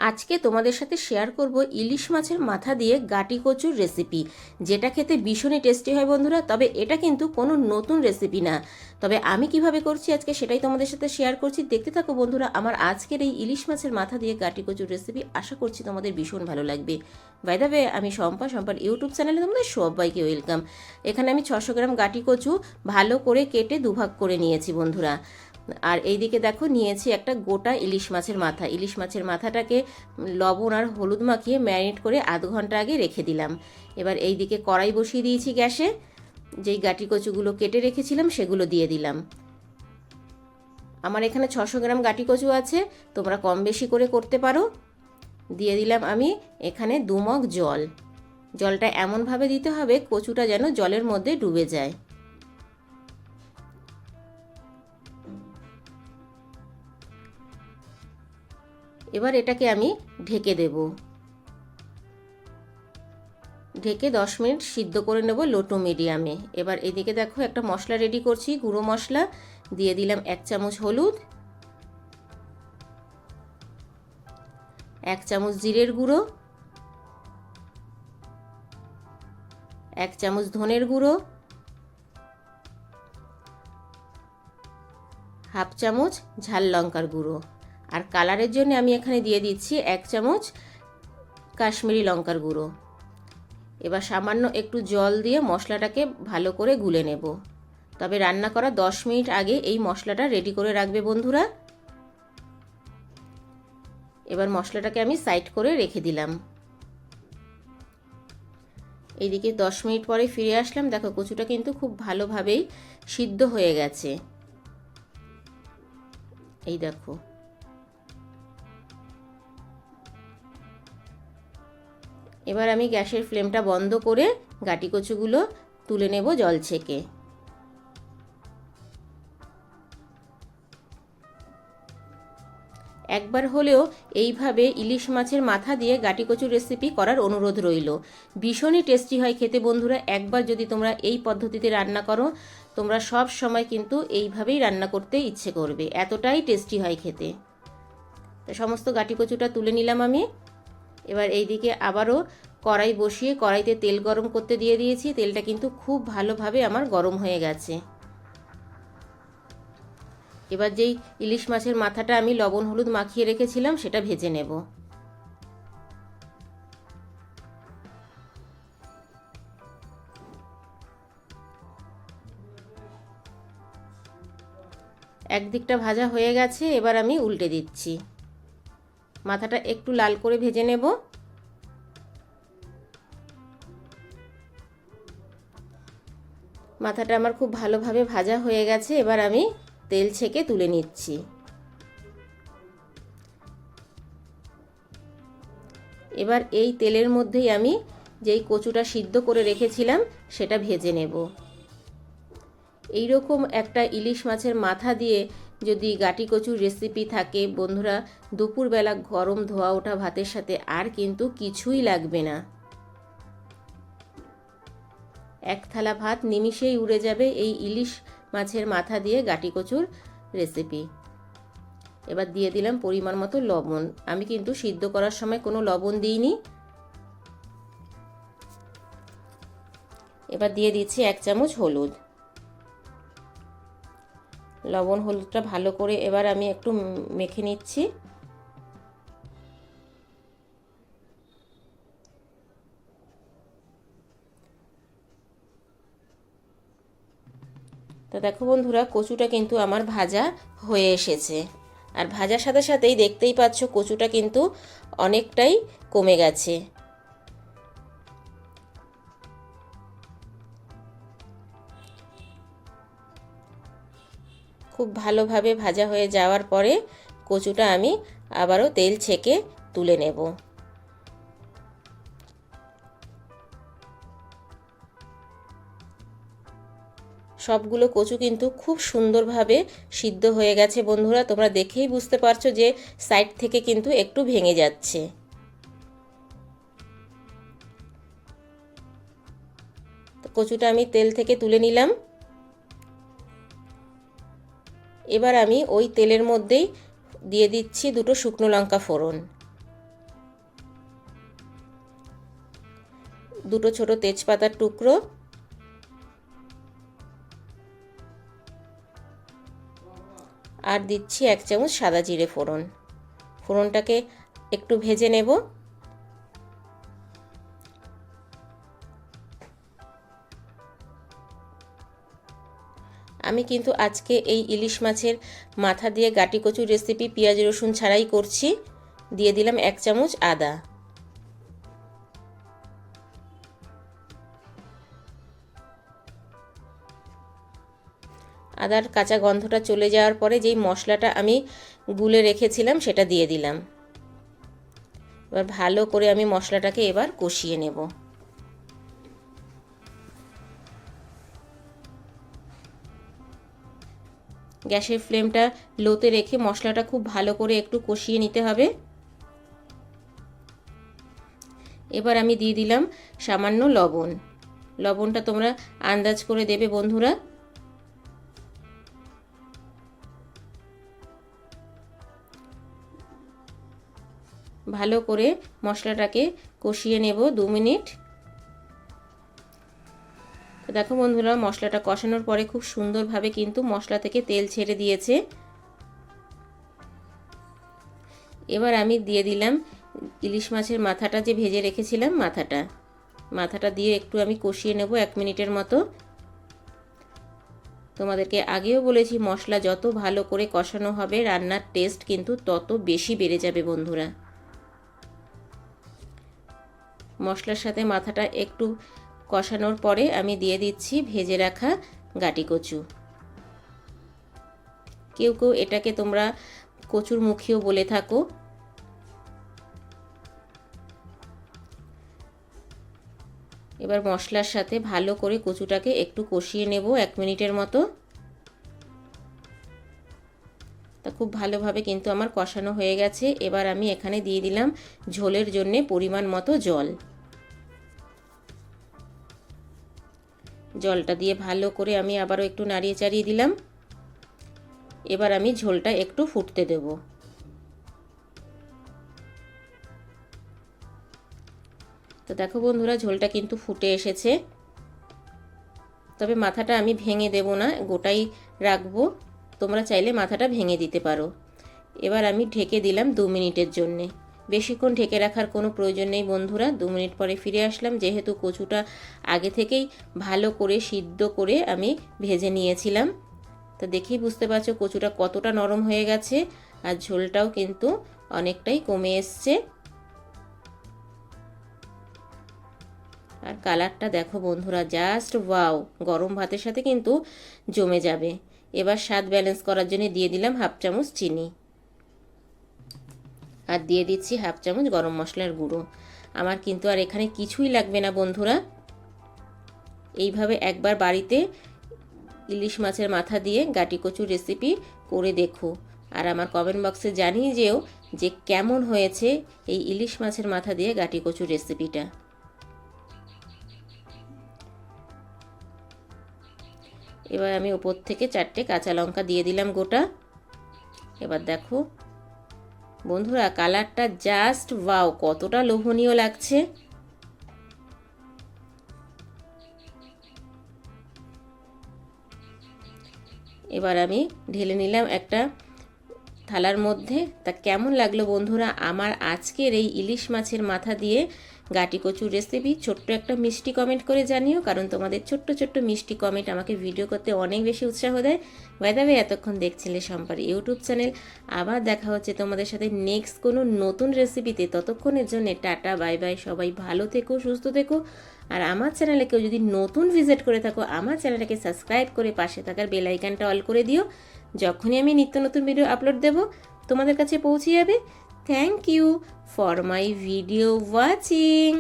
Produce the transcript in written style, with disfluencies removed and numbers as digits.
আজকে তোমাদের সাথে শেয়ার করব ইলিশ মাছের মাথা দিয়ে গাটি কচুর রেসিপি, যেটা খেতে ভীষণই টেস্টি হয় বন্ধুরা। তবে এটা কিন্তু কোনো নতুন রেসিপি না, তবে আমি কিভাবে করছি আজকে সেটাই তোমাদের সাথে শেয়ার করছি। দেখতে থাকো বন্ধুরা আমার আজকের এই ইলিশ মাছের মাথা দিয়ে গাটি কচুর রেসিপি। আশা করছি তোমাদের ভীষণ ভালো লাগবে। বাই দ্য ওয়ে, আমি সম্পার ইউটিউব চ্যানেলে তোমাদের সবাইকে ওয়েলকাম। এখানে আমি 600 গ্রাম গাটি কচু ভালো করে কেটে দুভাগ করে নিয়েছি বন্ধুরা। আর এইদিকে দেখো নিয়েছি একটা গোটা ইলিশ মাছের মাথা। ইলিশ মাছের মাথাটাকে লবণ আর হলুদ মাখিয়ে ম্যারিনেট করে আধ ঘন্টা আগে রেখে দিলাম। এবার এইদিকে কড়াই বসিয়ে দিয়েছি গ্যাসে, যেই গাটি কচুগুলো কেটে রেখেছিলাম সেগুলো দিয়ে দিলাম। আমার এখানে 600 গ্রাম গাটি কচু আছে, তোমরা কম বেশি করে করতে পারো। দিয়ে দিলাম আমি এখানে 2 মগ জল। জলটা এমনভাবে দিতে হবে কচুটা যেন জলের মধ্যে ডুবে যায়। এবার এটাকে আমি ঢেকে দেব। ঢেকে 10 মিনিট সিদ্ধ করে নেব লো টু মিডিয়ামে। এবার এদিকে দেখো একটা মশলা রেডি করছি, গুঁড়ো মশলা। দিয়ে দিলাম 1 চামচ হলুদ, 1 চামচ জিরের গুঁড়ো, 1 চামচ ধনের গুঁড়ো, হাফ চামচ ঝাল লঙ্কার গুঁড়ো। আর কালারের জন্য আমি এখানে দিয়ে দিচ্ছি 1 চামচ কাশ্মীরি লঙ্কার গুঁড়ো। এবার সামান্য একটু জল দিয়ে মশলাটাকে ভালো করে গুলে নেব। তবে রান্না করা 10 মিনিট আগে এই মশলাটা রেডি করে রাখবে বন্ধুরা। এবার মশলাটাকে আমি সাইড করে রেখে দিলাম। এইদিকে 10 মিনিট পরে ফিরে আসলাম। দেখো কচুটা কিন্তু খুব ভালোভাবেই সিদ্ধ হয়ে গেছে। এই দেখো, এবার আমি গ্যাসের ফ্লেমটা বন্ধ করে গাটি কচুগুলো তুলে নেব জল ছেঁকে। একবার হলেও এইভাবে ইলিশ মাছের মাথা দিয়ে গাটি কচুর রেসিপি করার অনুরোধ রইল। ভীষণই টেস্টি হয় খেতে বন্ধুরা। একবার যদি তোমরা এই পদ্ধতিতে রান্না করো, তোমরা সব সময় কিন্তু এইভাবেই রান্না করতে ইচ্ছে করবে, এতটাই টেস্টি হয় খেতে। তো সমস্ত গাটি কচুটা তুলে নিলাম আমি। এবার এইদিকে আবারও কড়াই বসিয়ে কড়াইতে তেল গরম করতে দিয়ে দিয়েছি। তেলটা কিন্তু খুব ভালোভাবে আমার গরম হয়ে গেছে। এবার যেই ইলিশ মাছের মাথাটা আমি লবণ হলুদ মাখিয়ে রেখেছিলাম সেটা ভেজে নেব। একদিকটা ভাজা হয়ে গেছে, এবার আমি উল্টে দিচ্ছি। মাথাটা একটু লাল করে ভেজে নেব। মাথাটা আমার খুব ভালোভাবে ভাজা হয়ে গেছে। এবার আমি তেল ছেঁকে তুলে নিচ্ছি। এবার এই তেলের মধ্যেই আমি যেই কচুটা সিদ্ধ করে রেখেছিলাম সেটা ভেজে নেব। এইরকম একটা ইলিশ মাছের মাথা দিয়ে যদি গাটি কচুর রেসিপি থাকে বন্ধুরা, দুপুরবেলা গরম ধোয়া ওঠা ভাতের সাথে আর কিন্তু কিছুই লাগবে না। এক থালা ভাত নিমিষেই উড়ে যাবে এই ইলিশ মাছের মাথা দিয়ে গাটি কচুর রেসিপি। এবার দিয়ে দিলাম পরিমাণ মতো লবণ। আমি কিন্তু সিদ্ধ করার সময় কোনো লবণ দিইনি। এবার দিয়ে দিচ্ছি 1 চামচ হলুদ। লবণ হলুদটা ভালো করে এবার আমি একটু মেখে নিচ্ছি। তো দেখো বন্ধুরা কচুটা কিন্তু আমার ভাজা হয়ে এসেছে। আর ভাজার সাথে সাথেই দেখতেই পাচ্ছ কচুটা কিন্তু অনেকটাই কমে গেছে। খুব ভালোভাবে ভাজা হয়ে যাওয়ার পরে কচুটা আমি আবারও তেল ছেঁকে তুলে নেব। সবগুলো কচু কিন্তু খুব সুন্দরভাবে সিদ্ধ হয়ে গেছে বন্ধুরা। তোমরা দেখেই বুঝতে পারছো যে সাইড থেকে কিন্তু একটু ভেঙে যাচ্ছে। তো কচুটা আমি তেল থেকে তুলে নিলাম। এবার আমি ওই তেলের মধ্যেই দিয়ে দিচ্ছি 2টো শুকনো লঙ্কা ফোড়ন। দুটো ছোট তেজপাতার টুকরো, আর দিচ্ছি 1 চামচ সাদা জিরে ফোড়ন। ফোড়নটাকে একটু ভেজে নেব। আমি কিন্তু আজকে এই ইলিশ মাছের মাথা দিয়ে গাটি কচুর রেসিপি পেঁয়াজ রসুন ছাড়াই করছি। দিয়ে দিলাম 1 চামচ আদা। আদার কাঁচা গন্ধটা চলে যাওয়ার পরে যেই মশলাটা আমি গুলে রেখেছিলাম সেটা দিয়ে দিলাম। এবার ভালো করে আমি মশলাটাকে এবার কষিয়ে নেব। গ্যাসের ফ্লেমটা লোতে রেখে মশলাটা খুব ভালো করে একটু কষিয়ে নিতে হবে। এবার আমি দিয়ে দিলাম সামান্য লবণ। লবণটা তোমরা আন্দাজ করে দেবে বন্ধুরা। ভালো করে মশলাটাকে কষিয়ে নেব 2 মিনিট। তো দেখো বন্ধুরা, মশলাটা কষানোর পরে খুব সুন্দরভাবে কিন্তু মশলা থেকে তেল ছেড়ে দিয়েছে। এবার আমি দিয়ে দিলাম ইলিশ মাছের মাথাটা যে ভেজে রেখেছিলাম, মাথাটা দিয়ে একটু আমি কষিয়ে নেব 1 মিনিটের মতো। তোমাদেরকে আগেও বলেছি, মশলা যত ভালো করে কষানো হবে রান্নার টেস্ট কিন্তু তত বেশি বেড়ে যাবে বন্ধুরা। মশলার সাথে মাথাটা একটু কষানোর পরে আমি দিয়ে দিচ্ছি ভেজে রাখা গাটি কচু। কেউ কেউ এটাকে তোমরা কচুর মুখিও বলে থাকো। এবার মশলার সাথে ভালো করে কচুটাকে একটু কষিয়ে নেব 1 মিনিটের মতো। তা খুব ভালোভাবে কিন্তু আমার কষানো হয়ে গেছে। এবার আমি এখানে দিয়ে দিলাম ঝোলের জন্য পরিমাণ মতো জল। জলটা দিয়ে ভালো করে আমি আবারও একটু নাড়িয়ে চাড়িয়ে দিলাম। এবার আমি ঝোলটা একটু ফুটতে দেব। তো দেখো বন্ধুরা, ঝোলটা কিন্তু ফুটে এসেছে। তবে মাথাটা আমি ভেঙে দেব না, গোটাই রাখবো। তোমরা চাইলে মাথাটা ভেঙে দিতে পারো। এবার আমি ঢেকে দিলাম 2 মিনিটের জন্যে। বেশিক্ষণ ঢেকে রাখার কোনো প্রয়োজন নেই বন্ধুরা। 2 মিনিট পরে ফিরে আসলাম। যেহেতু কচুটা আগে থেকেই ভালো করে সিদ্ধ করে আমি ভেজে নিয়েছিলাম, তো দেখেই বুঝতে পারছো কচুটা কতটা নরম হয়ে গেছে, আর ঝোলটাও কিন্তু অনেকটাই কমে এসছে। আর কালারটা দেখো বন্ধুরা, জাস্ট ওয়াও! গরম ভাতের সাথে কিন্তু জমে যাবে। এবার স্বাদ ব্যালেন্স করার জন্য দিয়ে দিলাম 1/2 চামচ চিনি, আর দিয়ে দিচ্ছি 1/2 চামচ গরম মশলার গুঁড়ো। আমার কিন্তু আর এখানে কিছুই লাগবে না বন্ধুরা। এইভাবে একবার বাড়িতে ইলিশ মাছের মাথা দিয়ে গাটি কচুর রেসিপি করে দেখো, আর আমার কমেন্ট বক্সে জানিয়ে যেও যে কেমন হয়েছে এই ইলিশ মাছের মাথা দিয়ে গাটি কচুর রেসিপিটা। এবার আমি উপর থেকে 4টে কাঁচা লঙ্কা দিয়ে দিলাম গোটা। এবার দেখো বন্ধুরা, কালারটা জাস্ট ওয়াও! কতটা লোভনীয় লাগছে। এবার আমি ঢেলে নিলাম একটা থালার মধ্যে। তা কেমন লাগলো বন্ধুরা আমার আজকের এই ইলিশ মাছের মাথা দিয়ে গাটি কচুর রেসিপি? ছোট্ট একটা মিষ্টি কমেন্ট করে জানিও, কারণ তোমাদের ছোট্ট ছোট্ট মিষ্টি কমেন্ট আমাকে ভিডিও করতে অনেক বেশি উৎসাহ দেয়। বাই দ্য ওয়ে, এতক্ষণ দেখছিলে সম্পার ইউটিউব চ্যানেল। আবার দেখা হচ্ছে তোমাদের সাথে নেক্সট কোনো নতুন রেসিপিতে। ততক্ষণের জন্য টাটা, বাই বাই। সবাই ভালো থেকো, সুস্থ থেকো। আর আমার চ্যানেলে কেউ যদি নতুন ভিজিট করে থাকো, আমার চ্যানেলটাকে সাবস্ক্রাইব করে পাশে থাকার বেল আইকনটা অল করে দিও। যখনই আমি নিত্য নতুন ভিডিও আপলোড দেব তোমাদের কাছে পৌঁছে যাবে। Thank you for my video watching.